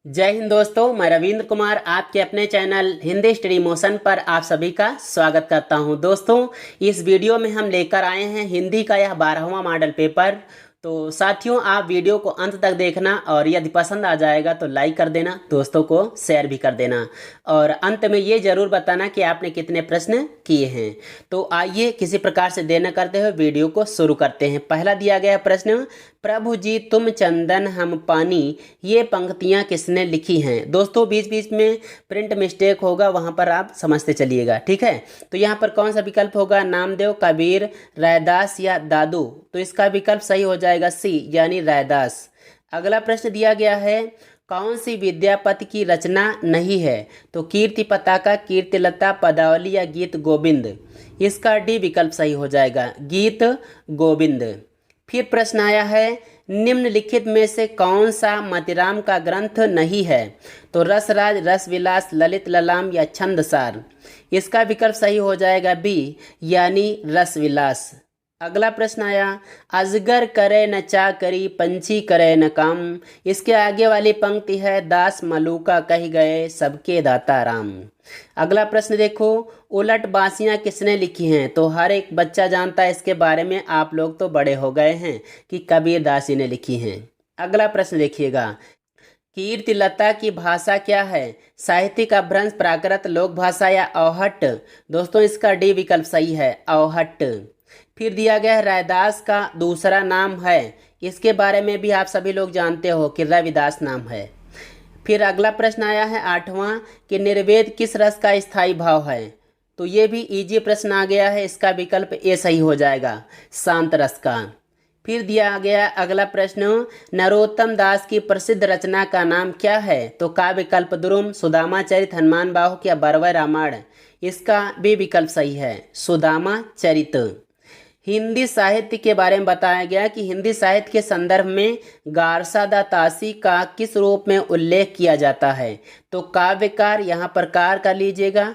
जय हिंद दोस्तों, मैं रविंद्र कुमार आपके अपने चैनल हिंदी स्टडी मोशन पर आप सभी का स्वागत करता हूं। दोस्तों, इस वीडियो में हम लेकर आए हैं हिंदी का यह 12वां मॉडल पेपर। तो साथियों, आप वीडियो को अंत तक देखना और यदि पसंद आ जाएगा तो लाइक कर देना, दोस्तों को शेयर भी कर देना और अंत में ये जरूर बताना कि आपने कितने प्रश्न किए हैं। तो आइए किसी प्रकार से देर न करते हुए वीडियो को शुरू करते हैं। पहला दिया गया प्रश्न, प्रभु जी तुम चंदन हम पानी, ये पंक्तियां किसने लिखी हैं। दोस्तों, बीच बीच में प्रिंट मिस्टेक होगा, वहां पर आप समझते चलिएगा, ठीक है। तो यहाँ पर कौन सा विकल्प होगा, नामदेव, कबीर, रैदास या दादू। तो इसका विकल्प सही हो जाएगा सी, यानी रैदास। अगला प्रश्न दिया गया है, कौन सी विद्यापति की रचना नहीं है। तो कीर्ति पताका, कीर्तिलता, पदावली या गीत गोविंद। इसका डी विकल्प सही हो जाएगा, गीत गोविंद। फिर प्रश्न आया है, निम्नलिखित में से कौन सा मतिराम का ग्रंथ नहीं है। तो रसराज, रसविलास, ललित ललाम या छंदसार। इसका विकल्प सही हो जाएगा बी, यानी रसविलास। अगला प्रश्न आया, अजगर करे न चाकरी, पंछी करे न काम। इसके आगे वाली पंक्ति है, दास मलूका कह गए सबके दाता राम। अगला प्रश्न देखो, उलट बासियां किसने लिखी हैं। तो हर एक बच्चा जानता है इसके बारे में, आप लोग तो बड़े हो गए हैं कि कबीर दास जी ने लिखी हैं। अगला प्रश्न देखिएगा, कीर्तिलता की भाषा क्या है। साहित्यिक अपभ्रंश, प्राकृत, लोक भाषा या औहट। दोस्तों, इसका डी विकल्प सही है, औहट। फिर दिया गया है, रैदास का दूसरा नाम है। इसके बारे में भी आप सभी लोग जानते हो कि रविदास नाम है। फिर अगला प्रश्न आया है 8वां, कि निर्वेद किस रस का स्थायी भाव है। तो ये भी इजी प्रश्न आ गया है, इसका विकल्प ए सही हो जाएगा, शांत रस का। फिर दिया गया अगला प्रश्न, नरोत्तम दास की प्रसिद्ध रचना का नाम क्या है। तो काव्य कल्पद्रुम, सुदामा चरित, हनुमान बाहुक या बरवय रामायण। इसका भी विकल्प सही है, सुदामा चरित। हिंदी साहित्य के बारे में बताया गया कि हिंदी साहित्य के संदर्भ में गारसा दा तासी का किस रूप में उल्लेख किया जाता है। तो काव्यकार, यहाँ पर कार कर लीजिएगा,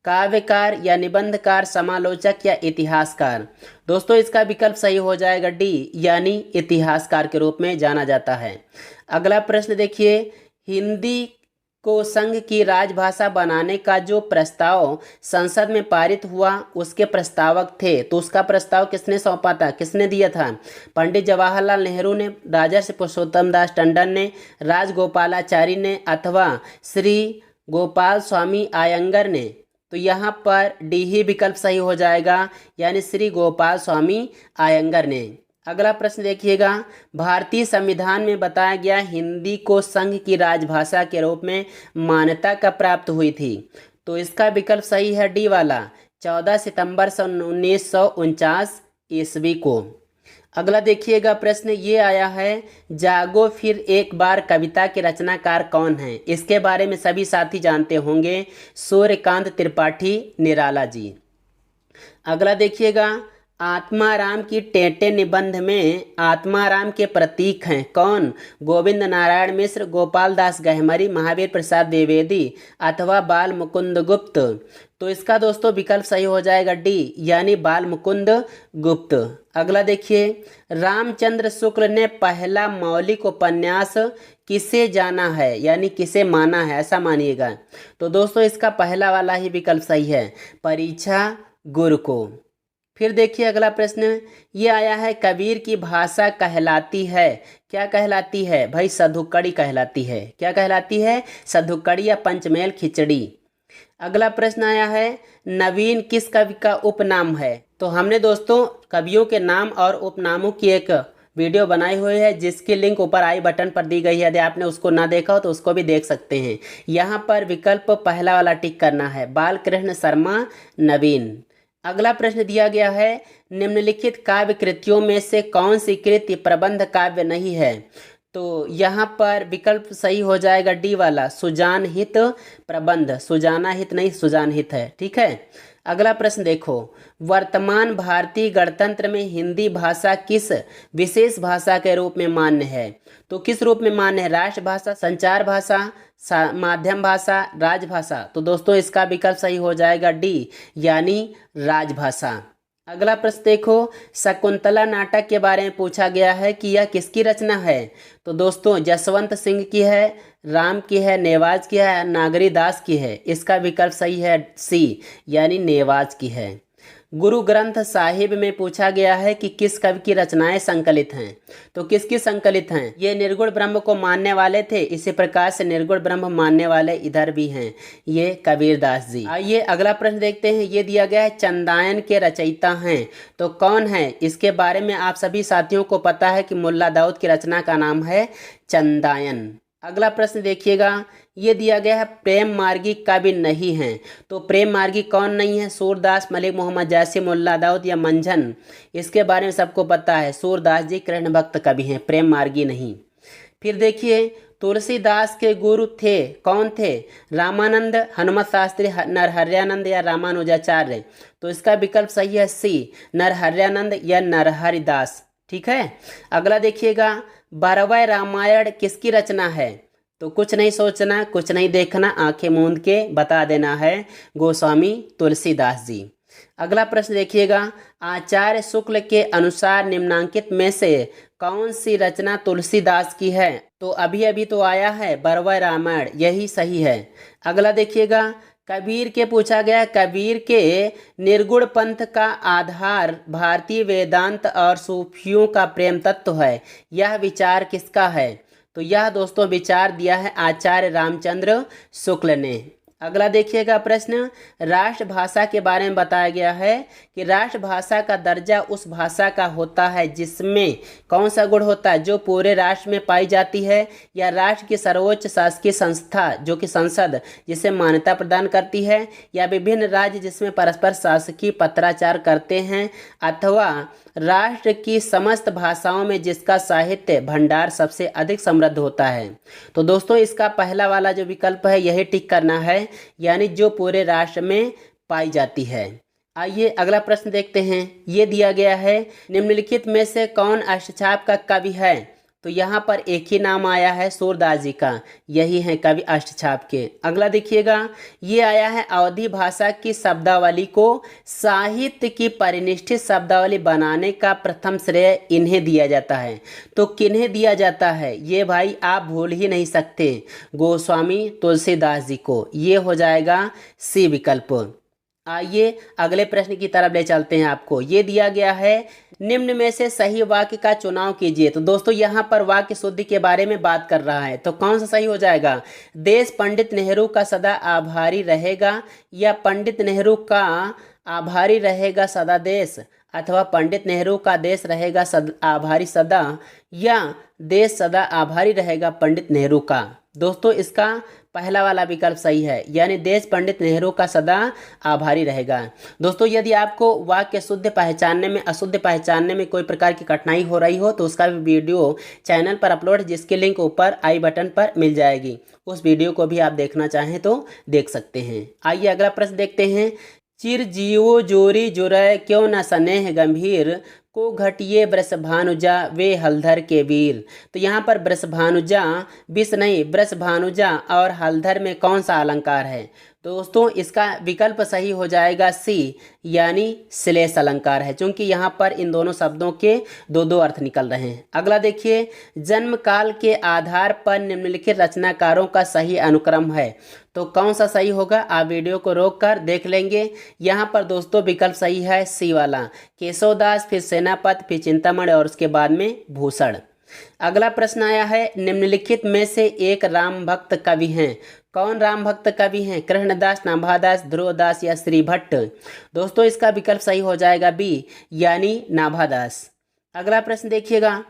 काव्यकार या निबंधकार, समालोचक या इतिहासकार। दोस्तों, इसका विकल्प सही हो जाएगा डी, यानी इतिहासकार के रूप में जाना जाता है। अगला प्रश्न देखिए, हिंदी को संघ की राजभाषा बनाने का जो प्रस्ताव संसद में पारित हुआ, उसके प्रस्तावक थे। तो उसका प्रस्ताव किसने सौंपा था, किसने दिया था। पंडित जवाहरलाल नेहरू ने, राजर्षि पुरुषोत्तम दास टंडन ने, राजगोपालाचारी ने अथवा श्री गोपाल स्वामी आयंगर ने। तो यहाँ पर डी ही विकल्प सही हो जाएगा, यानी श्री गोपाल स्वामी आयंगर ने। अगला प्रश्न देखिएगा, भारतीय संविधान में बताया गया हिंदी को संघ की राजभाषा के रूप में मान्यता कब प्राप्त हुई थी। तो इसका विकल्प सही है डी वाला, 14 सितंबर 1949 ईस्वी को। अगला देखिएगा प्रश्न ये आया है, जागो फिर एक बार कविता के रचनाकार कौन है। इसके बारे में सभी साथी जानते होंगे, सूर्यकांत त्रिपाठी निराला जी। अगला देखिएगा, आत्माराम की टेटे निबंध में आत्माराम के प्रतीक हैं कौन। गोविंद नारायण मिश्र, गोपाल दास गहमरी, महावीर प्रसाद द्विवेदी अथवा बाल मुकुंद गुप्त। तो इसका दोस्तों विकल्प सही हो जाएगा डी, यानी बाल मुकुंद गुप्त। अगला देखिए, रामचंद्र शुक्ल ने पहला मौलिक उपन्यास किसे जाना है, यानी किसे माना है, ऐसा मानिएगा। तो दोस्तों, इसका पहला वाला ही विकल्प सही है, परीक्षा गुरु को। फिर देखिए अगला प्रश्न ये आया है, कबीर की भाषा कहलाती है, क्या कहलाती है भाई, सधुकड़ी कहलाती है। क्या कहलाती है, सधुकड़ी या पंचमेल खिचड़ी। अगला प्रश्न आया है, नवीन किस कवि का उपनाम है। तो हमने दोस्तों कवियों के नाम और उपनामों की एक वीडियो बनाई हुई है, जिसकी लिंक ऊपर आई बटन पर दी गई है। यदि आपने उसको ना देखा हो तो उसको भी देख सकते हैं। यहाँ पर विकल्प पहला वाला टिक करना है, बालकृष्ण शर्मा नवीन। अगला प्रश्न दिया गया है, निम्नलिखित काव्य कृतियों में से कौन सी कृति प्रबंध काव्य नहीं है। तो यहाँ पर विकल्प सही हो जाएगा डी वाला, सुजान हित प्रबंध। सुजाना हित नहीं, सुजान हित है, ठीक है। अगला प्रश्न देखो, वर्तमान भारतीय गणतंत्र में हिंदी भाषा किस विशेष भाषा के रूप में मान्य है। तो किस रूप में मान्य है, राष्ट्रभाषा, संचार भाषा, माध्यम भाषा, राजभाषा। तो दोस्तों, इसका विकल्प सही हो जाएगा डी, यानी राजभाषा। अगला प्रश्न देखो, शकुंतला नाटक के बारे में पूछा गया है कि यह किसकी रचना है। तो दोस्तों जसवंत सिंह की है, राम की है, नेवाज की है, नागरी दास की है। इसका विकल्प सही है सी, यानी नेवाज की है। गुरु ग्रंथ साहिब में पूछा गया है कि किस कवि की रचनाएं संकलित हैं। तो किसकी संकलित हैं? ये निर्गुण ब्रह्म को मानने वाले थे, इसी प्रकार से निर्गुण ब्रह्म मानने वाले इधर भी हैं, ये कबीरदास जी। आइए अगला प्रश्न देखते हैं। ये दिया गया है चंदायन के रचयिता हैं, तो कौन है? इसके बारे में आप सभी साथियों को पता है कि मुल्ला दाऊद की रचना का नाम है चंदायन। अगला प्रश्न देखिएगा, ये दिया गया है प्रेम मार्गी कवि नहीं है। तो प्रेम मार्गी कौन नहीं है? सूरदास, मलिक मोहम्मद जैसी, मुल्ला दाऊद या मंझन? इसके बारे में सबको पता है, सूरदास जी कृष्ण भक्त कवि हैं, प्रेम मार्गी नहीं। फिर देखिए, तुलसीदास के गुरु थे, कौन थे? रामानंद, हनुमत शास्त्री, नरहरियानंद या रामानुजाचार्य? तो इसका विकल्प सही है सी, नरहरियानंद या नरहरिदास। ठीक है। अगला देखिएगा, 12वां रामायण किसकी रचना है? तो कुछ नहीं सोचना, कुछ नहीं देखना, आंखें मूंद के बता देना है, गोस्वामी तुलसीदास जी। अगला प्रश्न देखिएगा, आचार्य शुक्ल के अनुसार निम्नांकित में से कौन सी रचना तुलसीदास की है? तो अभी अभी तो आया है 12वां रामायण, यही सही है। अगला देखिएगा, कबीर के पूछा गया, कबीर के निर्गुण पंथ का आधार भारतीय वेदांत और सूफियों का प्रेम तत्व है, यह विचार किसका है? तो यह दोस्तों विचार दिया है आचार्य रामचंद्र शुक्ल ने। अगला देखिएगा प्रश्न, राष्ट्रभाषा के बारे में बताया गया है कि राष्ट्रभाषा का दर्जा उस भाषा का होता है जिसमें कौन सा गुण होता है? जो पूरे राष्ट्र में पाई जाती है, या राष्ट्र की सर्वोच्च शासकीय संस्था जो कि संसद जिसे मान्यता प्रदान करती है, या विभिन्न राज्य जिसमें परस्पर शासकीय पत्राचार करते हैं, अथवा राष्ट्र की समस्त भाषाओं में जिसका साहित्य भंडार सबसे अधिक समृद्ध होता है। तो दोस्तों इसका पहला वाला जो विकल्प है यही टिक करना है, यानी जो पूरे राष्ट्र में पाई जाती है। आइए अगला प्रश्न देखते हैं। ये दिया गया है, निम्नलिखित में से कौन अष्टछाप का कवि है? तो यहाँ पर एक ही नाम आया है, सूरदास जी का, यही है कवि अष्टछाप के। अगला देखिएगा, ये आया है अवधी भाषा की शब्दावली को साहित्य की परिनिष्ठित शब्दावली बनाने का प्रथम श्रेय इन्हें दिया जाता है। तो किन्हें दिया जाता है? ये भाई आप भूल ही नहीं सकते, गोस्वामी तुलसीदास जी को। ये हो जाएगा सी विकल्प। आइए अगले प्रश्न की तरफ ले चलते हैं आपको। ये दिया गया है, निम्न में से सही वाक्य का चुनाव कीजिए। तो दोस्तों यहाँ पर वाक्य शुद्धि के बारे में बात कर रहा है, तो कौन सा सही हो जाएगा? देश पंडित नेहरू का सदा आभारी रहेगा, या पंडित नेहरू का आभारी रहेगा सदा देश, अथवा पंडित नेहरू का देश रहेगा आभारी सदा, या देश सदा आभारी रहेगा पंडित नेहरू का? दोस्तों इसका पहला वाला विकल्प सही है, यानी देश पंडित नेहरू का सदा आभारी रहेगा। दोस्तों यदि आपको वाक्य शुद्ध पहचानने में अशुद्ध पहचानने में कोई प्रकार की कठिनाई हो रही हो तो उसका भी वीडियो चैनल पर अपलोड, जिसकी लिंक ऊपर आई बटन पर मिल जाएगी, उस वीडियो को भी आप देखना चाहें तो देख सकते हैं। आइए अगला प्रश्न देखते हैं। चिर जीवो जोरी जुरय क्यों न स्नेह गंभीर, को घटिए वृषभानुजा वे हलधर के वीर। तो यहाँ पर वृषभानुजा विष नहीं, वृषभानुजा और हलधर में कौन सा अलंकार है? दोस्तों इसका विकल्प सही हो जाएगा सी, यानी श्लेष अलंकार है, क्योंकि यहाँ पर इन दोनों शब्दों के दो दो अर्थ निकल रहे हैं। अगला देखिए, जन्म काल के आधार पर निम्नलिखित रचनाकारों का सही अनुक्रम है। तो कौन सा सही होगा? आप वीडियो को रोक कर देख लेंगे। यहाँ पर दोस्तों विकल्प सही है सी वाला, केशवदास, फिर सेनापति, फिर चिंतामणि और उसके बाद में भूषण। अगला प्रश्न आया है, निम्नलिखित में से एक राम भक्त कवि हैं। कौन राम भक्त कवि हैं? कृष्णदास, नाभादास, ध्रुवदास या श्री भट्ट? दोस्तों इसका विकल्प सही हो जाएगा बी, यानी नाभादास। अगला प्रश्न देखिएगा,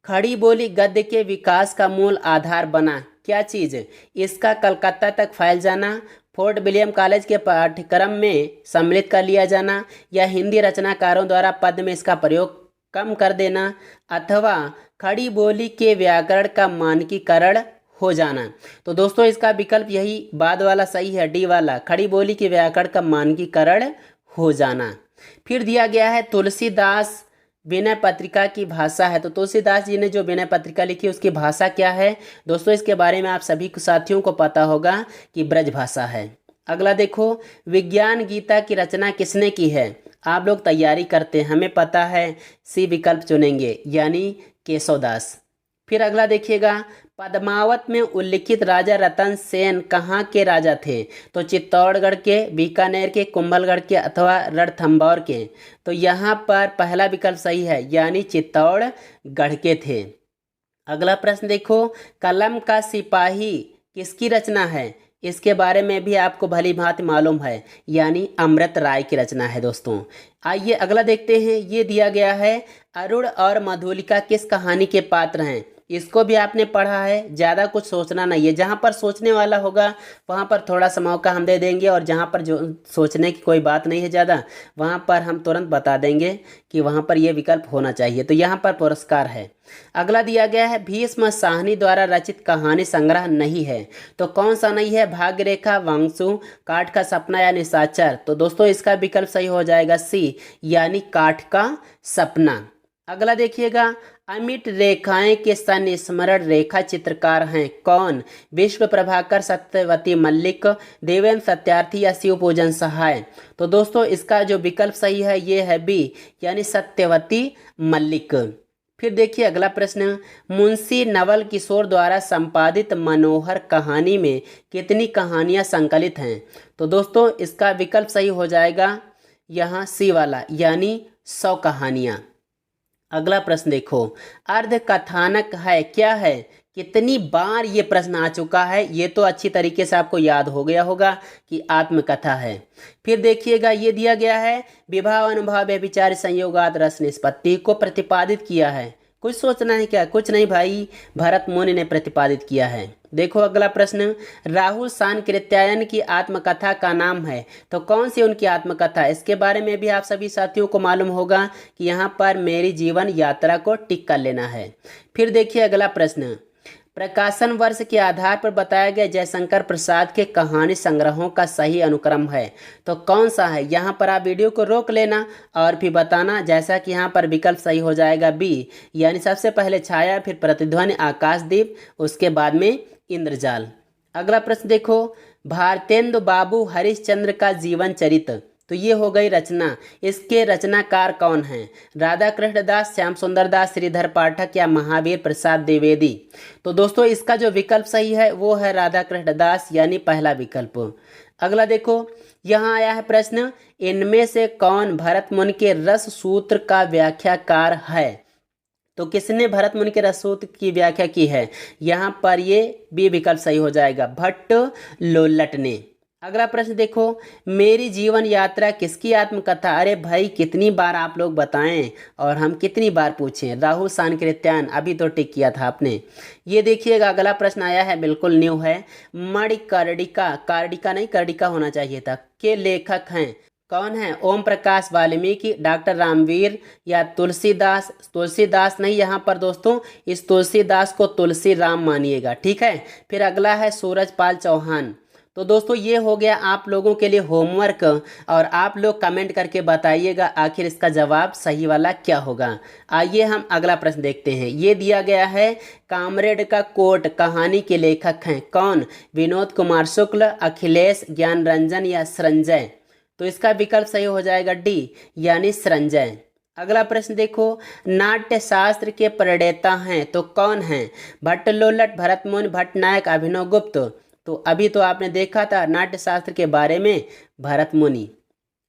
खड़ी बोली गद्य के विकास का मूल आधार बना क्या चीज़? इसका कलकत्ता तक फैल जाना, फोर्ट विलियम कॉलेज के पाठ्यक्रम में सम्मिलित कर लिया जाना, या हिंदी रचनाकारों द्वारा पद में इसका प्रयोग कम कर देना, अथवा खड़ी बोली के व्याकरण का मानकीकरण हो जाना। तो दोस्तों इसका विकल्प यही बाद वाला सही है, डी वाला, खड़ी बोली के व्याकरण का मानकीकरण हो जाना। फिर दिया गया है, तुलसीदास विनय पत्रिका की भाषा है। तो तुलसीदास जी ने जो विनय पत्रिका लिखी उसकी भाषा क्या है? दोस्तों इसके बारे में आप सभी साथियों को पता होगा कि ब्रज भाषा है। अगला देखो, विज्ञान गीता की रचना किसने की है? आप लोग तैयारी करते हैं, हमें पता है सी विकल्प चुनेंगे यानी केशवदास। फिर अगला देखिएगा, पद्मावत में उल्लिखित राजा रतन सेन कहाँ के राजा थे? तो चित्तौड़गढ़ के, बीकानेर के, कुंभलगढ़ के अथवा रणथंभौर के। तो यहाँ पर पहला विकल्प सही है यानी चित्तौड़गढ़ के थे। अगला प्रश्न देखो, कलम का सिपाही किसकी रचना है? इसके बारे में भी आपको भली भांति मालूम है यानी अमृत राय की रचना है दोस्तों। आइए अगला देखते हैं, ये दिया गया है, अरुण और मधुलिका किस कहानी के पात्र हैं? इसको भी आपने पढ़ा है, ज़्यादा कुछ सोचना नहीं है। जहाँ पर सोचने वाला होगा वहाँ पर थोड़ा सा मौका हम दे देंगे, और जहाँ पर जो सोचने की कोई बात नहीं है ज़्यादा, वहाँ पर हम तुरंत बता देंगे कि वहाँ पर ये विकल्प होना चाहिए। तो यहाँ पर पुरस्कार है। अगला दिया गया है, भीष्म साहनी द्वारा रचित कहानी संग्रह नहीं है। तो कौन सा नहीं है? भाग्य रेखा, वांगसू, काठ का सपना या निशाचर। तो दोस्तों इसका विकल्प सही हो जाएगा सी यानी काठ का सपना। अगला देखिएगा, अमिट रेखाएं के संस्मरण रेखा चित्रकार हैं कौन? विश्व प्रभाकर, सत्यवती मल्लिक, देवेंद्र सत्यार्थी या शिव पूजन सहाय। तो दोस्तों इसका जो विकल्प सही है ये है बी यानी सत्यवती मल्लिक। फिर देखिए अगला प्रश्न, मुंशी नवल किशोर द्वारा संपादित मनोहर कहानी में कितनी कहानियां संकलित हैं? तो दोस्तों इसका विकल्प सही हो जाएगा यहाँ सी वाला यानी 100 कहानियां। अगला प्रश्न देखो, अर्ध कथानक है क्या है? कितनी बार ये प्रश्न आ चुका है, ये तो अच्छी तरीके से आपको याद हो गया होगा कि आत्मकथा है। फिर देखिएगा, ये दिया गया है, विवाह अनुभाव व्यभिचार संयोगात रस निष्पत्ति को प्रतिपादित किया है। कुछ सोचना है क्या? कुछ नहीं भाई, भरत मुनि ने प्रतिपादित किया है। देखो अगला प्रश्न, राहुल सांकृत्यायन की आत्मकथा का नाम है। तो कौन सी उनकी आत्मकथा? इसके बारे में भी आप सभी साथियों को मालूम होगा कि यहाँ पर मेरी जीवन यात्रा को टिक कर लेना है। फिर देखिए अगला प्रश्न, प्रकाशन वर्ष के आधार पर बताया गया जयशंकर प्रसाद के कहानी संग्रहों का सही अनुक्रम है। तो कौन सा है? यहाँ पर आप वीडियो को रोक लेना और फिर बताना, जैसा कि यहाँ पर विकल्प सही हो जाएगा बी यानी सबसे पहले छाया, फिर प्रतिध्वनि, आकाशदीप, उसके बाद में इंद्रजाल। अगला प्रश्न देखो, भारतेंदु बाबू हरिश्चंद्र का जीवन चरित्र। तो ये हो गई रचना, इसके रचनाकार कौन हैं? राधा कृष्ण दास, श्याम सुंदर दास, श्रीधर पाठक या महावीर प्रसाद द्विवेदी। तो दोस्तों इसका जो विकल्प सही है वो है राधा कृष्ण दास यानी पहला विकल्प। अगला देखो, यहाँ आया है प्रश्न, इनमें से कौन भरत मुनि के रस सूत्र का व्याख्याकार है? तो किसने भरत मुनि के रस सूत्र की व्याख्या की है? यहाँ पर ये बी विकल्प सही हो जाएगा, भट्ट लोल्लट ने। अगला प्रश्न देखो, मेरी जीवन यात्रा किसकी आत्मकथा? अरे भाई कितनी बार आप लोग बताएं और हम कितनी बार पूछें? राहुल सांकृत्यायन, अभी तो टिक किया था आपने। ये देखिएगा अगला प्रश्न आया है, बिल्कुल न्यू है, मणिकर्णिका, कार्णिका नहीं कर्णिका होना चाहिए था, के लेखक हैं कौन है? ओम प्रकाश वाल्मीकि, डॉक्टर रामवीर या तुलसीदास। तुलसीदास नहीं यहाँ पर दोस्तों, इस तुलसीदास को तुलसी राम मानिएगा, ठीक है। फिर अगला है सूरजपाल चौहान। तो दोस्तों ये हो गया आप लोगों के लिए होमवर्क, और आप लोग कमेंट करके बताइएगा आखिर इसका जवाब सही वाला क्या होगा। आइए हम अगला प्रश्न देखते हैं। ये दिया गया है, कामरेड का कोट कहानी के लेखक हैं कौन? विनोद कुमार शुक्ल, अखिलेश, ज्ञान रंजन या संजय। तो इसका विकल्प सही हो जाएगा डी यानी संजय। अगला प्रश्न देखो, नाट्य शास्त्र के प्रणेता हैं तो कौन हैं? भट्ट लोल्लट, भरत मुनि, भट्टनायक, अभिनव गुप्त। तो अभी तो आपने देखा था नाट्य शास्त्र के बारे में, भरत मुनि।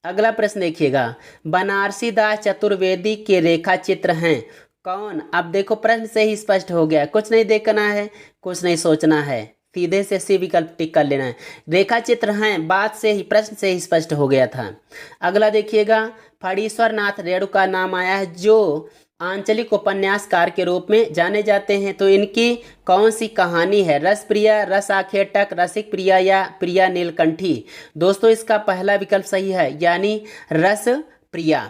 अगला प्रश्न देखिएगा, बनारसी दास चतुर्वेदी के रेखा चित्र हैं कौन? अब देखो प्रश्न से ही स्पष्ट हो गया, कुछ नहीं देखना है, कुछ नहीं सोचना है, सीधे से सी विकल्प टिक कर लेना है। रेखा चित्र हैं, बात से ही, प्रश्न से ही स्पष्ट हो गया था। अगला देखिएगा, फणीश्वर नाथ रेणु का नाम आया है जो आंचलिक उपन्यासकार के रूप में जाने जाते हैं। तो इनकी कौन सी कहानी है? रस प्रिया, रस आखेटक, रसिक प्रिया या प्रिया नीलकंठी। दोस्तों इसका पहला विकल्प सही है यानी रस प्रिया।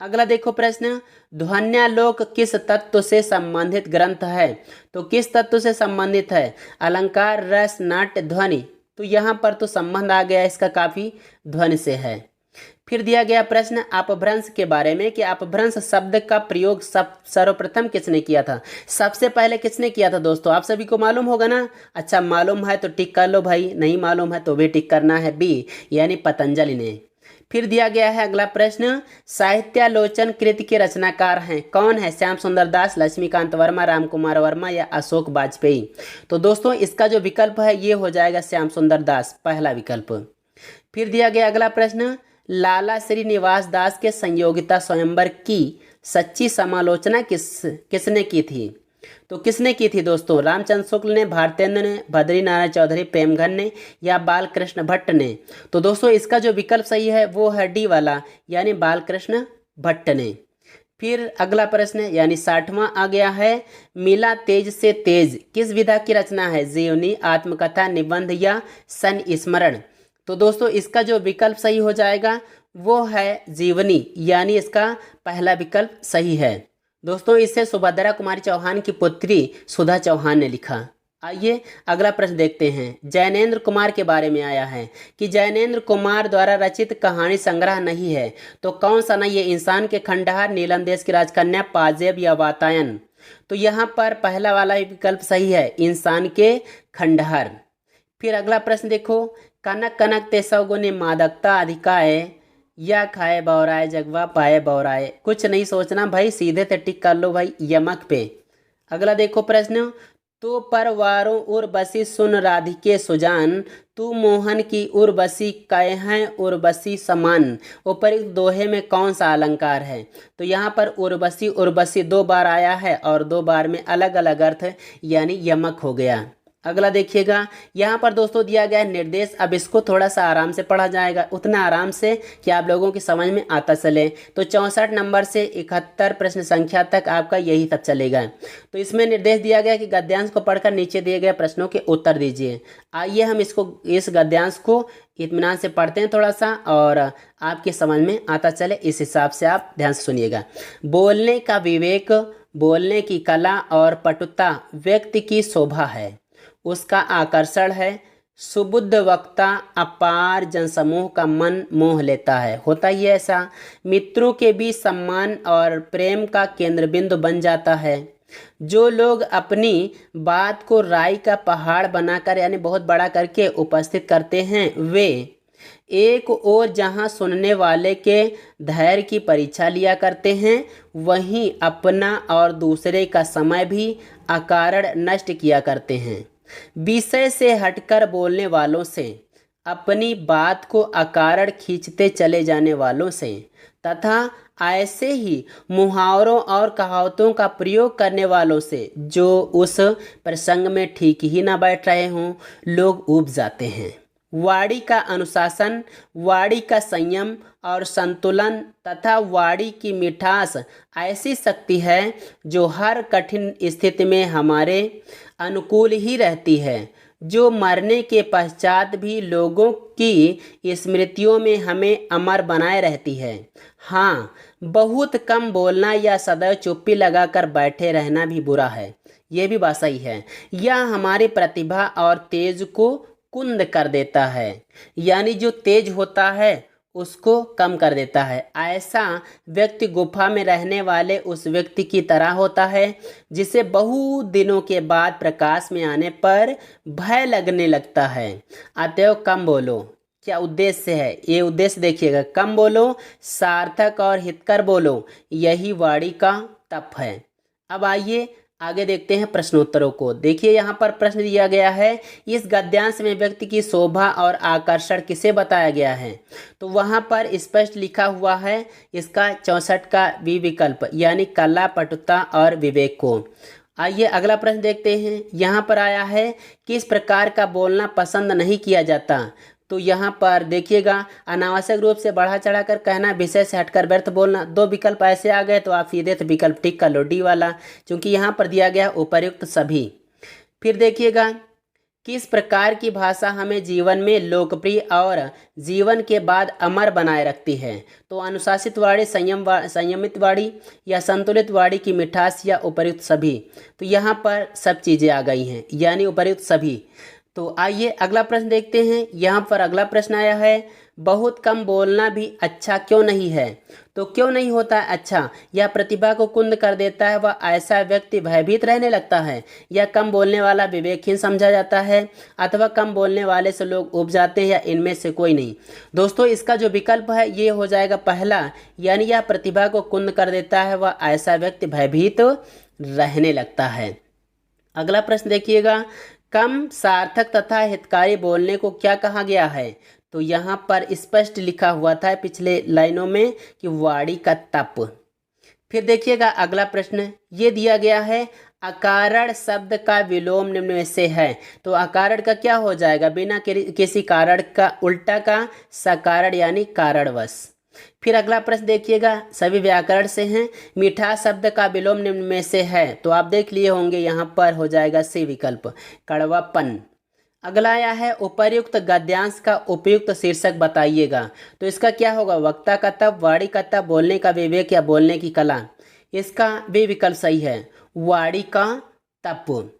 अगला देखो प्रश्न, ध्वन्यालोक किस तत्व से संबंधित ग्रंथ है? तो किस तत्व से संबंधित है? अलंकार, रस, नाट्य, ध्वनि। तो यहाँ पर तो संबंध आ गया इसका काफी, ध्वनि से है। फिर दिया गया प्रश्न अपभ्रंश के बारे में कि अपभ्रंश शब्द का प्रयोग सर्वप्रथम किसने किया था? सबसे पहले किसने किया था दोस्तों? आप सभी को मालूम होगा ना। अच्छा मालूम है तो टिक कर लो भाई, नहीं मालूम है तो भी टिक करना है बी यानी पतंजलि ने। फिर दिया गया है अगला प्रश्न, साहित्यालोचन कृति के रचनाकार हैं, कौन है? श्याम सुंदर दास, लक्ष्मीकांत वर्मा, राम कुमार वर्मा या अशोक वाजपेयी? तो दोस्तों इसका जो विकल्प है ये हो जाएगा श्याम सुंदर दास, पहला विकल्प। फिर दिया गया अगला प्रश्न, लाला श्रीनिवास दास के संयोगिता स्वयंवर की सच्ची समालोचना किसने की थी? तो किसने की थी दोस्तों? रामचंद्र शुक्ल ने, भारतेंद्र ने, बद्री नारायण चौधरी, प्रेमघन ने या बालकृष्ण भट्ट ने? तो दोस्तों इसका जो विकल्प सही है वो है डी वाला, यानी बालकृष्ण भट्ट ने। फिर अगला प्रश्न यानी 60वां आ गया है, मिला तेज से तेज किस विधा की रचना है? जीवनी, आत्मकथा, निबंध या संस्मरण? तो दोस्तों इसका जो विकल्प सही हो जाएगा वो है जीवनी, यानी इसका पहला विकल्प सही है। दोस्तों इसे सुभद्रा कुमारी चौहान की पुत्री सुधा चौहान ने लिखा। आइए अगला प्रश्न देखते हैं, जैनेन्द्र कुमार के बारे में आया है कि जैनेन्द्र कुमार द्वारा रचित कहानी संग्रह नहीं है, तो कौन सा नहीं है? इंसान के खंडहर, नीलम देश की राजकन्या, पाजेब या वातायन? तो यहाँ पर पहला वाला विकल्प सही है, इंसान के खंडहर। फिर अगला प्रश्न देखो, कनक कनक ते सौ गुने मादकता अधिकाय या खाए बौराए जगवा पाए बौराए? कुछ नहीं सोचना भाई, सीधे से टिक कर लो भाई यमक पे। अगला देखो प्रश्न, तो परवारों उर्वशी सुन राधिके सुजान, तू मोहन की उर्वशी कहें उर्वशी समान, उपरोक्त दोहे में कौन सा अलंकार है? तो यहाँ पर उर्वशी उर्वशी 2 बार आया है और 2 बार में अलग अलग अर्थ यानी यमक हो गया। अगला देखिएगा, यहाँ पर दोस्तों दिया गया निर्देश, अब इसको थोड़ा सा आराम से पढ़ा जाएगा, उतना आराम से कि आप लोगों की समझ में आता चले। तो 64 नंबर से 71 प्रश्न संख्या तक आपका यही सब चलेगा। तो इसमें निर्देश दिया गया कि गद्यांश को पढ़कर नीचे दिए गए प्रश्नों के उत्तर दीजिए। आइए हम इस गद्यांश को इत्मीनान से पढ़ते हैं थोड़ा सा, और आपकी समझ में आता चले, इस हिसाब से आप ध्यान से सुनिएगा। बोलने का विवेक, बोलने की कला और पटुता व्यक्ति की शोभा है, उसका आकर्षण है, सुबुद्ध वक्ता अपार जनसमूह का मन मोह लेता है, होता ही ऐसा। मित्रों के बीच सम्मान और प्रेम का केंद्र बिंदु बन जाता है। जो लोग अपनी बात को राई का पहाड़ बनाकर यानी बहुत बड़ा करके उपस्थित करते हैं, वे एक ओर जहां सुनने वाले के धैर्य की परीक्षा लिया करते हैं, वहीं अपना और दूसरे का समय भी अकारण नष्ट किया करते हैं। विषय से हटकर बोलने वालों से, अपनी बात को अकारण खींचते चले जाने वालों से, तथा ऐसे ही मुहावरों और कहावतों का प्रयोग करने वालों से जो उस प्रसंग में ठीक ही ना बैठ रहे हों, लोग ऊब जाते हैं। वाणी का अनुशासन, वाणी का संयम और संतुलन तथा वाणी की मिठास ऐसी शक्ति है जो हर कठिन स्थिति में हमारे अनुकूल ही रहती है, जो मरने के पश्चात भी लोगों की स्मृतियों में हमें अमर बनाए रहती है। हाँ, बहुत कम बोलना या सदैव चुप्पी लगाकर बैठे रहना भी बुरा है, ये भी बात सही है। यह हमारी प्रतिभा और तेज को कुंद कर देता है, यानी जो तेज होता है उसको कम कर देता है। ऐसा व्यक्ति गुफा में रहने वाले उस व्यक्ति की तरह होता है जिसे बहुत दिनों के बाद प्रकाश में आने पर भय लगने लगता है। अतएव कम बोलो। क्या उद्देश्य है? ये उद्देश्य देखिएगा, कम बोलो, सार्थक और हितकर बोलो, यही वाणी का तप है। अब आइए आगे देखते हैं प्रश्नोत्तरों को। देखिए यहाँ पर प्रश्न दिया गया है, इस गद्यांश में व्यक्ति की शोभा और आकर्षण किसे बताया गया है? तो वहाँ पर स्पष्ट लिखा हुआ है इसका 64 का बी विकल्प, यानी कला, पटुता और विवेक को। आइए अगला प्रश्न देखते हैं। यहाँ पर आया है, किस प्रकार का बोलना पसंद नहीं किया जाता? तो यहाँ पर देखिएगा, अनावश्यक रूप से बढ़ा चढ़ा कर कहना, विषय से हटकर व्यर्थ बोलना। 2 विकल्प ऐसे आ गए तो आप सीधे से विकल्प टिक कर लो, डी वाला, क्योंकि यहाँ पर दिया गया उपर्युक्त सभी। फिर देखिएगा, किस प्रकार की भाषा हमें जीवन में लोकप्रिय और जीवन के बाद अमर बनाए रखती है? तो अनुशासित वाणी, संयमित वाणी या संतुलित वाणी की मिठास या उपर्युक्त सभी? तो यहाँ पर सब चीज़ें आ गई हैं, यानी उपर्युक्त सभी। तो आइए अगला प्रश्न देखते हैं। यहाँ पर अगला प्रश्न आया है, बहुत कम बोलना भी अच्छा क्यों नहीं है? तो क्यों नहीं होता है अच्छा? यह प्रतिभा को कुंद कर देता है, वह ऐसा व्यक्ति भयभीत रहने लगता है, या कम बोलने वाला विवेकहीन समझा जाता है, अथवा कम बोलने वाले से लोग उब जाते हैं, या इनमें से कोई नहीं। दोस्तों इसका जो विकल्प है ये हो जाएगा पहला, यानी यह प्रतिभा को कुंद कर देता है, वह ऐसा व्यक्ति भयभीत रहने लगता है। अगला प्रश्न देखिएगा, कम सार्थक तथा हितकारी बोलने को क्या कहा गया है? तो यहाँ पर स्पष्ट लिखा हुआ था पिछले लाइनों में कि वाणी का तप। फिर देखिएगा अगला प्रश्न ये दिया गया है, अकारण शब्द का विलोम निम्न में से है। तो अकारण का क्या हो जाएगा? बिना किसी कारण का उल्टा का सकारण यानी कारणवश। फिर अगला प्रश्न देखिएगा, सभी व्याकरण से हैं, मीठा शब्द का विलोम निम्न में से है। तो आप देख लिए होंगे, यहाँ पर हो जाएगा सी विकल्प, कड़वापन। अगला आया है, उपर्युक्त गद्यांश का उपयुक्त शीर्षक बताइएगा। तो इसका क्या होगा? वक्ता का तप, वाणी का तप, बोलने का विवेक, या बोलने की कला। इसका भी विकल्प सही है, वाणी का तप।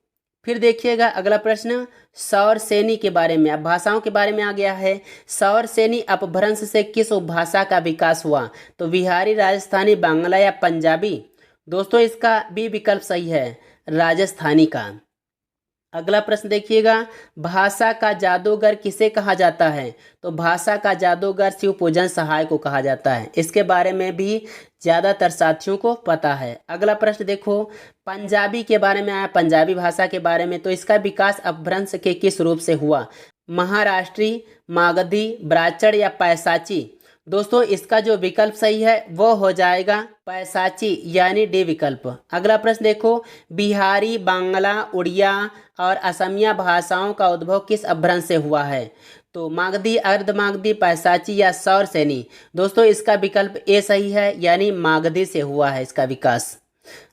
फिर देखिएगा अगला प्रश्न, सौर सेनी के बारे में, अब भाषाओं के बारे में आ गया है। सौर सेनी अपभ्रंश से किस उपभाषा का विकास हुआ? तो बिहारी, राजस्थानी, बांग्ला या पंजाबी? दोस्तों इसका भी विकल्प सही है, राजस्थानी का। अगला प्रश्न देखिएगा, भाषा का जादूगर किसे कहा जाता है? तो भाषा का जादूगर शिव पूजन सहाय को कहा जाता है। इसके बारे में भी ज़्यादातर साथियों को पता है। अगला प्रश्न देखो, पंजाबी के बारे में आया, पंजाबी भाषा के बारे में। तो इसका विकास अपभ्रंश के किस रूप से हुआ? महाराष्ट्री, मागधी, ब्राह्मण या पैसाची? दोस्तों इसका जो विकल्प सही है वो हो जाएगा पैसाची यानी डी विकल्प। अगला प्रश्न देखो, बिहारी, बांग्ला, उड़िया और असमिया भाषाओं का उद्भव किस अपभ्रंश से हुआ है? तो मागधी, अर्धमागधी, पैसाची या सौर सेनी? दोस्तों इसका विकल्प ए सही है, यानी मागधी से हुआ है इसका विकास।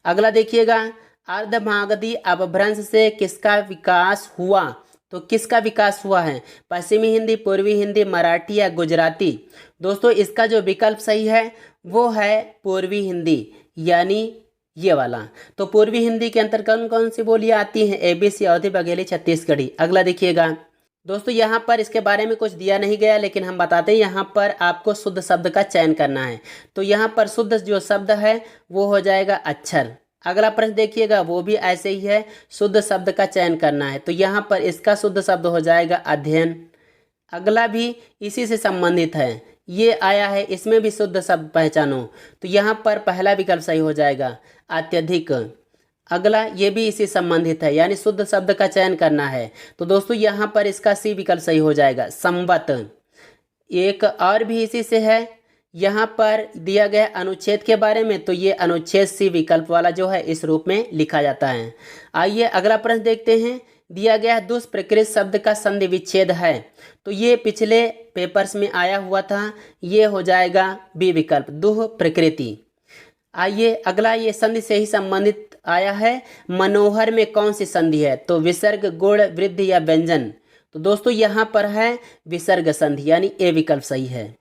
अगला देखिएगा, अर्धमागधी अपभ्रंश से किसका विकास हुआ? तो किसका विकास हुआ है? पश्चिमी हिंदी, पूर्वी हिंदी, मराठी या गुजराती? दोस्तों इसका जो विकल्प सही है वो है पूर्वी हिंदी, यानी ये वाला। तो पूर्वी हिंदी के अंतर्गत कौन कौन सी बोलियां आती हैं? एबीसी, अवधी, बघेली, छत्तीसगढ़ी। अगला देखिएगा दोस्तों, यहाँ पर इसके बारे में कुछ दिया नहीं गया, लेकिन हम बताते हैं यहाँ पर आपको शुद्ध शब्द का चयन करना है। तो यहाँ पर शुद्ध जो शब्द है वो हो जाएगा अक्षर। अगला प्रश्न देखिएगा, वो भी ऐसे ही है, शुद्ध शब्द का चयन करना है। तो यहाँ पर इसका शुद्ध शब्द हो जाएगा अध्ययन। अगला भी इसी से संबंधित है, ये आया है, इसमें भी शुद्ध शब्द पहचानो। तो यहाँ पर पहला विकल्प सही हो जाएगा अत्यधिक। अगला ये भी इसी संबंधित है, यानी शुद्ध शब्द का चयन करना है। तो दोस्तों यहाँ पर इसका सी विकल्प सही हो जाएगा संवत। एक और भी इसी से है, यहाँ पर दिया गया अनुच्छेद के बारे में। तो ये अनुच्छेद सी विकल्प वाला जो है इस रूप में लिखा जाता है। आइए अगला प्रश्न देखते हैं, दिया गया दुष्प्रकृत शब्द का संधि विच्छेद है। तो ये पिछले पेपर्स में आया हुआ था, ये हो जाएगा बी विकल्प, दुह प्रकृति। आइए अगला, ये संधि से ही संबंधित आया है, मनोहर में कौन सी संधि है? तो विसर्ग, गुण, वृद्धि या व्यंजन? तो दोस्तों यहाँ पर है विसर्ग संधि, यानी ए विकल्प सही है।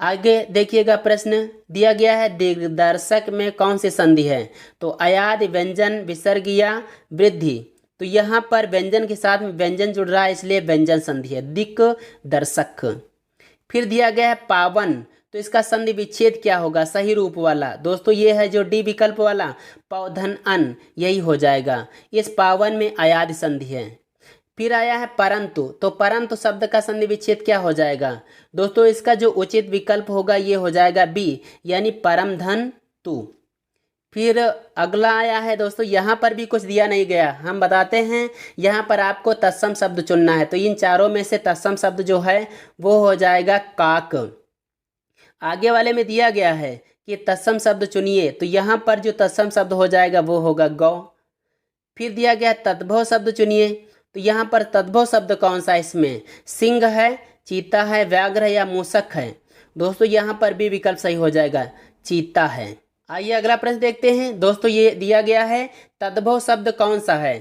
आगे देखिएगा प्रश्न दिया गया है, दिग्दर्शक में कौन सी संधि है? तो अयाद, व्यंजन, विसर्ग या वृद्धि? तो यहाँ पर व्यंजन के साथ में व्यंजन जुड़ रहा है, इसलिए व्यंजन संधि है, दिक्दर्शक। फिर दिया गया है पावन, तो इसका संधि विच्छेद क्या होगा सही रूप वाला? दोस्तों ये है जो डी विकल्प वाला, पौधन अन, यही हो जाएगा। इस पावन में अयाद संधि है। फिर आया है परंतु, तो परंतु शब्द का संधि विच्छेद क्या हो जाएगा? दोस्तों इसका जो उचित विकल्प होगा ये हो जाएगा बी, यानी परम धन तु। फिर अगला आया है दोस्तों, यहाँ पर भी कुछ दिया नहीं गया, हम बताते हैं। यहाँ पर आपको तत्सम शब्द चुनना है। तो इन चारों में से तत्सम शब्द जो है वो हो जाएगा काक। आगे वाले में दिया गया है कि तत्सम शब्द चुनिए, तो यहाँ पर जो तत्सम शब्द हो जाएगा वो होगा गौ। फिर दिया गया तद्भव शब्द चुनिए, तो यहाँ पर तद्भव शब्द कौन सा है? इसमें सिंह है, चीता है, व्याघ्र है या मूषक है? दोस्तों यहाँ पर भी विकल्प सही हो जाएगा, चीता है। आइए अगला प्रश्न देखते हैं दोस्तों, ये दिया गया है तद्भव शब्द कौन सा है?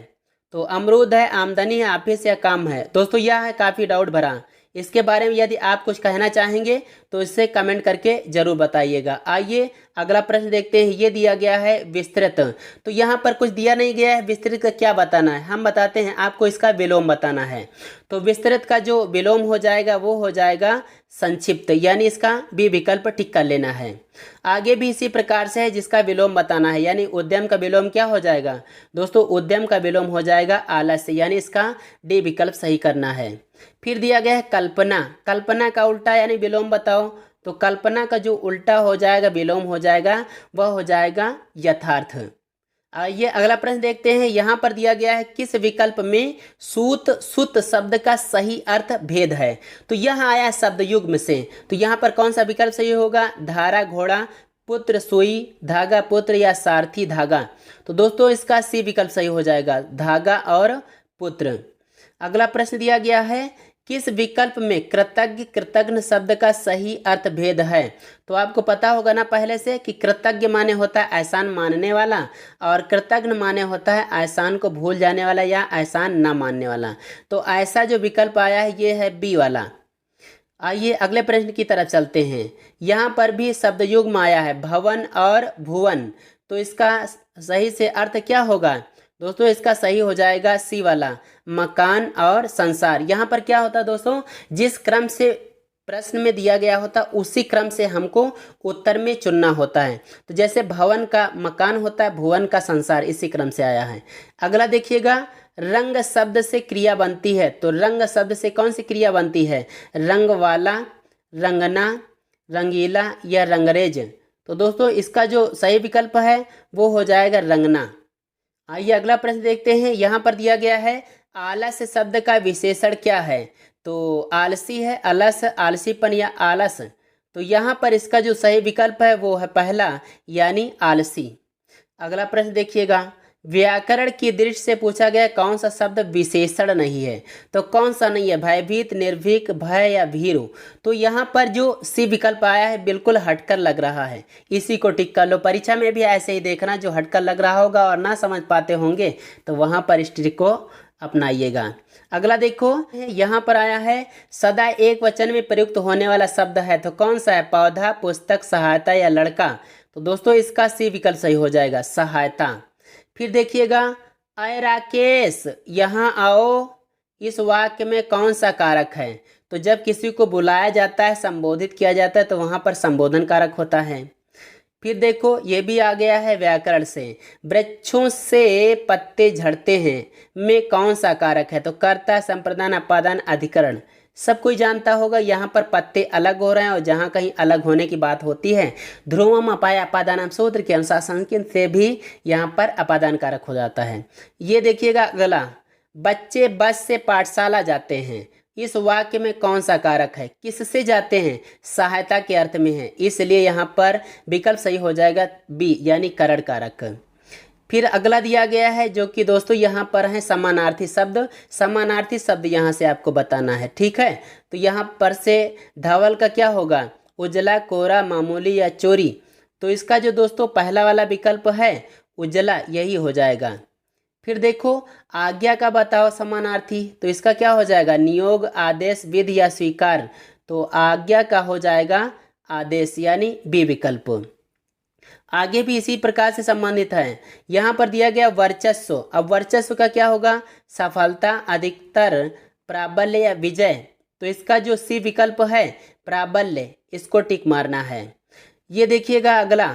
तो अमरूद है, आमदनी है, ऑफिस या काम है? दोस्तों यह है काफ़ी डाउट भरा, इसके बारे में यदि आप कुछ कहना चाहेंगे तो इससे कमेंट करके जरूर बताइएगा। आइए अगला प्रश्न देखते हैं। ये दिया गया है विस्तृत, तो यहाँ पर कुछ दिया नहीं गया है। विस्तृत का क्या बताना है हम बताते हैं, आपको इसका विलोम बताना है। तो विस्तृत का जो विलोम हो जाएगा वो हो जाएगा संक्षिप्त, यानी इसका बी विकल्प टिक कर लेना है। आगे भी इसी प्रकार से है जिसका विलोम बताना है, यानी उद्यम का विलोम क्या हो जाएगा दोस्तों, उद्यम का विलोम हो जाएगा आलस्य, यानी इसका डी विकल्प सही करना है। फिर दिया गया है कल्पना, कल्पना का उल्टा यानी विलोम बताओ। तो कल्पना का जो उल्टा हो जाएगा विलोम हो जाएगा वह हो जाएगा यथार्थ। आइए अगला प्रश्न देखते हैं। यहाँ पर दिया गया है किस विकल्प में सूत सुत शब्द का सही अर्थ भेद है। तो यह आया शब्द युग्म से, तो यहाँ पर कौन सा विकल्प सही होगा, धारा घोड़ा, पुत्र सुई, धागा पुत्र या सारथी धागा। तो दोस्तों इसका सी विकल्प सही हो जाएगा, धागा और पुत्र। अगला प्रश्न दिया गया है किस विकल्प में कृतज्ञ कृतघ्न शब्द का सही अर्थ भेद है। तो आपको पता होगा ना पहले से कि कृतज्ञ माने होता है एहसान मानने वाला और कृतघ्न माने होता है एहसान को भूल जाने वाला या एहसान ना मानने वाला। तो ऐसा जो विकल्प आया है ये है बी वाला। आइए अगले प्रश्न की तरफ चलते हैं। यहाँ पर भी शब्द युग्म आया है भवन और भुवन, तो इसका सही से अर्थ क्या होगा दोस्तों, इसका सही हो जाएगा सी वाला, मकान और संसार। यहाँ पर क्या होता है दोस्तों, जिस क्रम से प्रश्न में दिया गया होता उसी क्रम से हमको उत्तर में चुनना होता है। तो जैसे भवन का मकान होता है, भुवन का संसार, इसी क्रम से आया है। अगला देखिएगा, रंग शब्द से क्रिया बनती है। तो रंग शब्द से कौन सी क्रिया बनती है, रंग वाला, रंगना, रंगीला या रंगरेज। तो दोस्तों इसका जो सही विकल्प है वो हो जाएगा रंगना। आइए अगला प्रश्न देखते हैं। यहाँ पर दिया गया है आलस शब्द का विशेषण क्या है। तो आलसी है, अलस, आलसीपन या आलस। तो यहाँ पर इसका जो सही विकल्प है वो है पहला, यानी आलसी। अगला प्रश्न देखिएगा, व्याकरण की दृष्टि से पूछा गया कौन सा शब्द विशेषण नहीं है। तो कौन सा नहीं है, भयभीत, निर्भीक, भय या भीरु। तो यहाँ पर जो सी विकल्प आया है बिल्कुल हटकर लग रहा है, इसी को टिक कर लो। परीक्षा में भी ऐसे ही देखना, जो हटकर लग रहा होगा और ना समझ पाते होंगे तो वहाँ पर इस ट्रिक को अपनाइएगा। अगला देखो, यहाँ पर आया है सदा एक वचन में प्रयुक्त होने वाला शब्द है। तो कौन सा है, पौधा, पुस्तक, सहायता या लड़का। तो दोस्तों इसका सी विकल्प सही हो जाएगा, सहायता। फिर देखिएगा, अय राकेश यहाँ आओ, इस वाक्य में कौन सा कारक है। तो जब किसी को बुलाया जाता है, संबोधित किया जाता है, तो वहाँ पर संबोधन कारक होता है। फिर देखो ये भी आ गया है व्याकरण से, वृक्षों से पत्ते झड़ते हैं में कौन सा कारक है। तो कर्ता, संप्रदान, अपादान, अधिकरण। सब कोई जानता होगा यहाँ पर पत्ते अलग हो रहे हैं और जहाँ कहीं अलग होने की बात होती है, ध्रुवम अपाय अपादानम सूत्र के अनुसार संकीर्ण से भी यहाँ पर अपादान कारक हो जाता है। ये देखिएगा अगला, बच्चे बस से पाठशाला जाते हैं, इस वाक्य में कौन सा कारक है, किससे जाते हैं, सहायता के अर्थ में है, इसलिए यहाँ पर विकल्प सही हो जाएगा बी, यानी करण कारक। फिर अगला दिया गया है जो कि दोस्तों यहाँ पर है समानार्थी शब्द। समानार्थी शब्द यहाँ से आपको बताना है, ठीक है। तो यहाँ पर से धवल का क्या होगा, उजला, कोरा, मामूली या चोरी। तो इसका जो दोस्तों पहला वाला विकल्प है उजला, यही हो जाएगा। फिर देखो आज्ञा का बताओ समानार्थी। तो इसका क्या हो जाएगा, नियोग, आदेश, विधि या स्वीकार। तो आज्ञा का हो जाएगा आदेश, यानी बी विकल्प। आगे भी इसी प्रकार से संबंधित है। यहाँ पर दिया गया वर्चस्व। अब वर्चस्व का क्या होगा, सफलता, अधिकतर, प्राबल्य या विजय। तो इसका जो सी विकल्प है प्राबल्य, इसको टिक मारना है। ये देखिएगा अगला,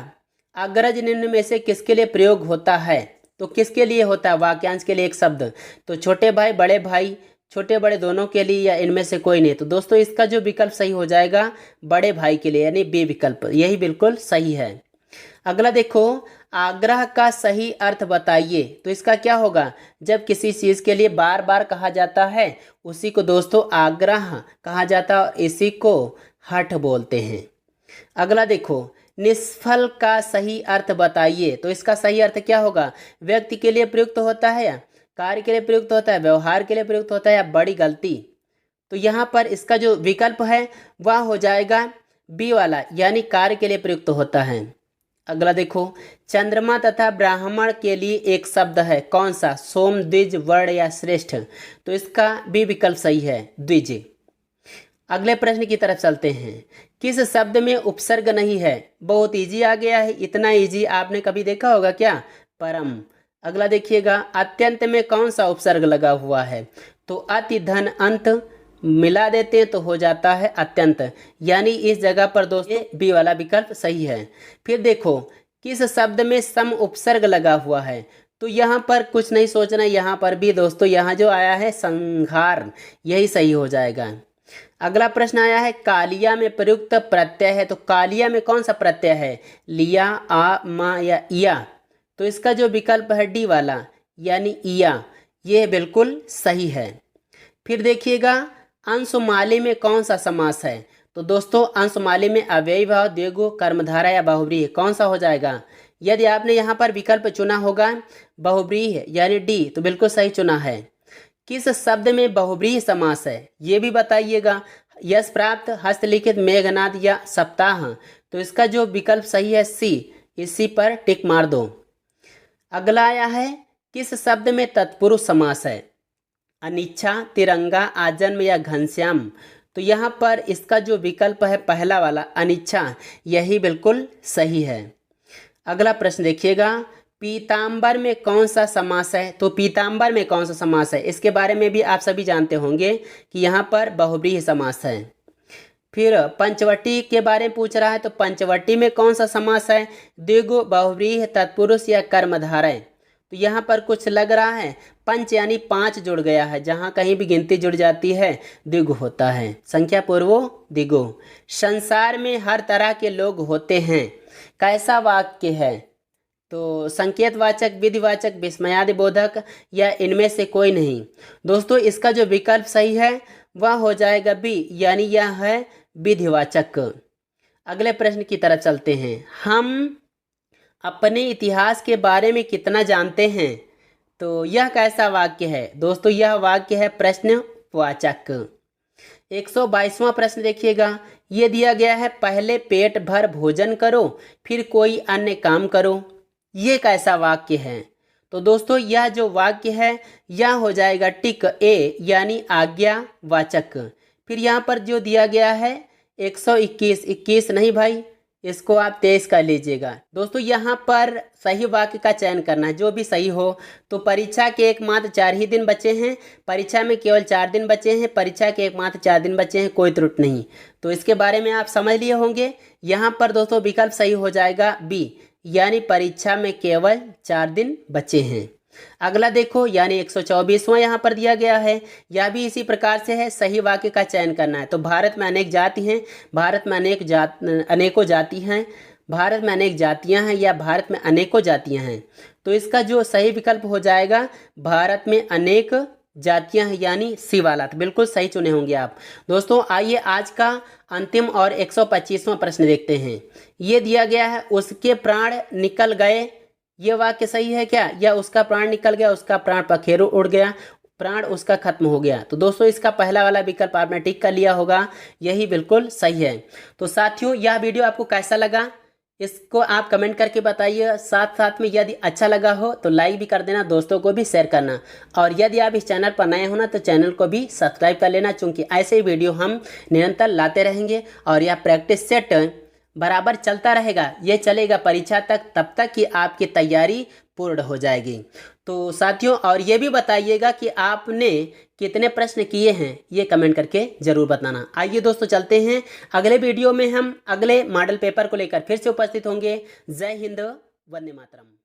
अग्रज निम्न में से किसके लिए प्रयोग होता है। तो किसके लिए होता है, वाक्यांश के लिए एक शब्द। तो छोटे भाई, बड़े भाई, छोटे बड़े दोनों के लिए या इनमें से कोई नहीं। तो दोस्तों इसका जो विकल्प सही हो जाएगा बड़े भाई के लिए, यानी बी विकल्प, यही बिल्कुल सही है। अगला देखो, आग्रह का सही अर्थ बताइए। तो इसका क्या होगा, जब किसी चीज़ के लिए बार बार कहा जाता है उसी को दोस्तों आग्रह कहा जाता है और इसी को हठ बोलते हैं। अगला देखो, निष्फल का सही अर्थ बताइए। तो इसका सही अर्थ क्या होगा, व्यक्ति के लिए प्रयुक्त होता है या कार्य के लिए प्रयुक्त होता है, व्यवहार के लिए प्रयुक्त होता है या बड़ी गलती। तो यहाँ पर इसका जो विकल्प है वह हो जाएगा बी वाला, यानी कार्य के लिए प्रयुक्त होता है। अगला देखो, चंद्रमा तथा ब्राह्मण के लिए एक शब्द है, कौन सा, सोम, द्विज, वर्ण या श्रेष्ठ। तो इसका बी विकल्प सही है, द्विज। अगले प्रश्न की तरफ चलते हैं। किस शब्द में उपसर्ग नहीं है? बहुत इजी आ गया है, इतना इजी आपने कभी देखा होगा क्या? परम। अगला देखिएगा, अत्यंत में कौन सा उपसर्ग लगा हुआ है? तो अति धन अंत मिला देते हैं तो हो जाता है अत्यंत, यानी इस जगह पर दोस्तों बी वाला विकल्प सही है। फिर देखो, किस शब्द में सम उपसर्ग लगा हुआ है? तो यहाँ पर कुछ नहीं सोचना, यहाँ पर भी दोस्तों यहाँ जो आया है संहार, यही सही हो जाएगा। अगला प्रश्न आया है, कालिया में प्रयुक्त प्रत्यय है, तो कालिया में कौन सा प्रत्यय है? लिया, आ, मा या इया? तो इसका जो विकल्प है डी वाला, यानी इया, ये बिल्कुल सही है। फिर देखिएगा, अंशमाली में कौन सा समास है? तो दोस्तों अंशमाली में अव्ययी भाव, द्विगु, कर्मधारय या बहुव्रीहि, कौन सा हो जाएगा? यदि आपने यहाँ पर विकल्प चुना होगा बहुव्रीहि यानी डी, तो बिल्कुल सही चुना है। किस शब्द में बहुव्रीहि समास है, ये भी बताइएगा। यश प्राप्त, हस्तलिखित, मेघनाद या सप्ताह? तो इसका जो विकल्प सही है सी, इसी पर टिक मार दो। अगला आया है, किस शब्द में तत्पुरुष समास है? अनिच्छा, तिरंगा, आजन्म या घनश्याम? तो यहाँ पर इसका जो विकल्प है पहला वाला अनिच्छा, यही बिल्कुल सही है। अगला प्रश्न देखिएगा, पीताम्बर में कौन सा समास है? तो पीताम्बर में कौन सा समास है, इसके बारे में भी आप सभी जानते होंगे कि यहाँ पर बहुव्रीहि समास है। फिर पंचवटी के बारे में पूछ रहा है, तो पंचवटी में कौन सा समास है? द्विगु, बहुव्रीहि, तत्पुरुष या कर्मधारय? तो यहाँ पर कुछ लग रहा है पंच यानी 5 जुड़ गया है, जहाँ कहीं भी गिनती जुड़ जाती है द्विगु होता है, संख्या पूर्वो द्विगु। संसार में हर तरह के लोग होते हैं, कैसा वाक्य है? तो संकेतवाचक, विधिवाचक, विस्मयादि बोधक या इनमें से कोई नहीं? दोस्तों इसका जो विकल्प सही है वह हो जाएगा बी, यानी यह है विधिवाचक। अगले प्रश्न की तरफ चलते हैं, हम अपने इतिहास के बारे में कितना जानते हैं? तो यह कैसा वाक्य है? दोस्तों यह वाक्य है प्रश्नवाचक। 122वां प्रश्न देखिएगा, ये दिया गया है, पहले पेट भर भोजन करो फिर कोई अन्य काम करो, ये कैसा वाक्य है? तो दोस्तों यह जो वाक्य है यह हो जाएगा टिक ए, यानी आज्ञावाचक। फिर यहाँ पर जो दिया गया है 121, 21 नहीं भाई, इसको आप 23 कर लीजिएगा। दोस्तों यहाँ पर सही वाक्य का चयन करना है, जो भी सही हो। तो परीक्षा के एकमात्र 4 ही दिन बचे हैं, परीक्षा में केवल 4 दिन बचे हैं, परीक्षा के एकमात्र 4 दिन बचे हैं, कोई त्रुटि नहीं। तो इसके बारे में आप समझ लिए होंगे। यहाँ पर दोस्तों विकल्प सही हो जाएगा बी, यानी परीक्षा में केवल 4 दिन बचे हैं। अगला देखो, यानी 124वां यहाँ पर दिया गया है, यह भी इसी प्रकार से है, सही वाक्य का चयन करना है। तो भारत में अनेक जाति हैं, भारत में अनेकों जाति हैं, भारत में अनेक जातियां हैं या भारत में अनेकों जातियां हैं? तो इसका जो सही विकल्प हो जाएगा भारत में अनेक जातियां हैं, यानी सी वाला। तो बिल्कुल सही चुने होंगे आप। दोस्तों आइए आज का अंतिम और 125वां प्रश्न देखते हैं। ये दिया गया है, उसके प्राण निकल गए, ये वाक्य सही है क्या? या उसका प्राण निकल गया, उसका प्राण पखेरु उड़ गया, प्राण उसका खत्म हो गया? तो दोस्तों इसका पहला वाला विकल्प आपने टिक कर लिया होगा, यही बिल्कुल सही है। तो साथियों यह वीडियो आपको कैसा लगा इसको आप कमेंट करके बताइए। साथ साथ में यदि अच्छा लगा हो तो लाइक भी कर देना, दोस्तों को भी शेयर करना, और यदि आप इस चैनल पर नए हो ना तो चैनल को भी सब्सक्राइब कर लेना, क्योंकि ऐसे ही वीडियो हम निरंतर लाते रहेंगे और यह प्रैक्टिस सेट बराबर चलता रहेगा, ये चलेगा परीक्षा तक, तब तक कि आपकी तैयारी पूर्ण हो जाएगी। तो साथियों और ये भी बताइएगा कि आपने कितने प्रश्न किए हैं, ये कमेंट करके ज़रूर बताना। आइए दोस्तों चलते हैं, अगले वीडियो में हम अगले मॉडल पेपर को लेकर फिर से उपस्थित होंगे। जय हिंद, वंदे मातरम।